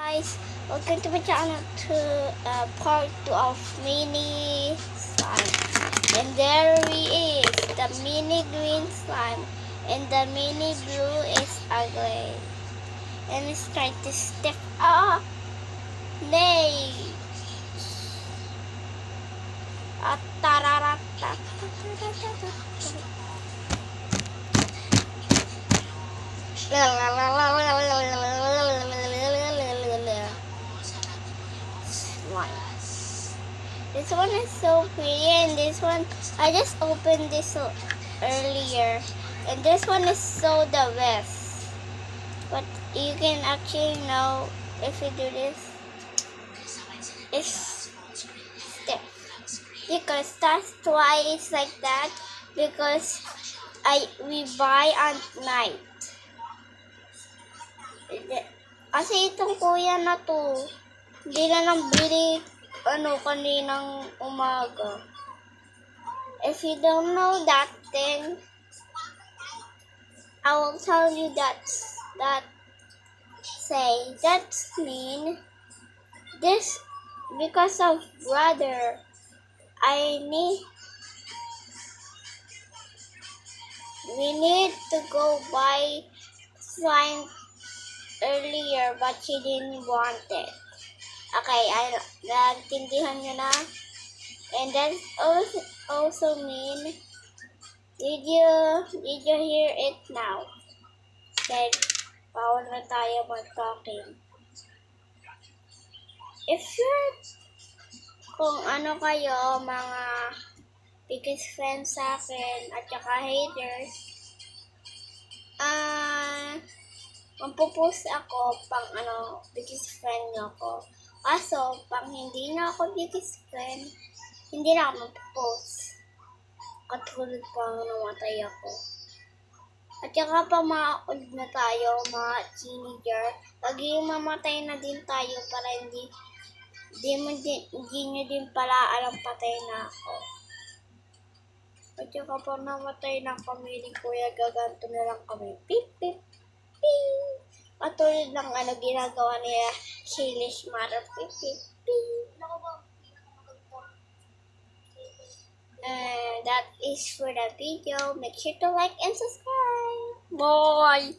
guys, welcome to my channel to part 2 of mini slime. And there he is, the mini green slime, and the mini blue is ugly. And it's trying to step up. Nay. This one is so pretty, and this one I just opened this earlier, and this one is so the best. But you can actually know if you do this, it's stiff because that's why it's like that, because we buy at night. Kasi itong kuya na to, hindi na nang bili kaninang umaga. If you don't know that, then I will tell you that mean this because of brother. We need to go buy slime earlier, but she didn't want it. Okay, naintindihan nyo na? And that also mean, did you hear it now? Then, bawal na tayo mag-talking. If you're, kung ano kayo, mga biggest friends sa akin, at saka haters, magpo-post ako pang biggest friend nyo ko. Kaso, pang hindi na ako biggest friend, hindi na ako magpo-post. Katulad pang namatay ako. At saka pa mga old na tayo, mga teenager, lagi mamatay na din tayo para hindi nyo din pala alam patay na ako. At saka pa namatay na kami ni Kuya, gaganto na lang kami. Pip, pip, pip. Katulad ng ginagawa niya, Shilish Mother, pip, pip, pip. That is for the video. Make sure to like and subscribe. Bye!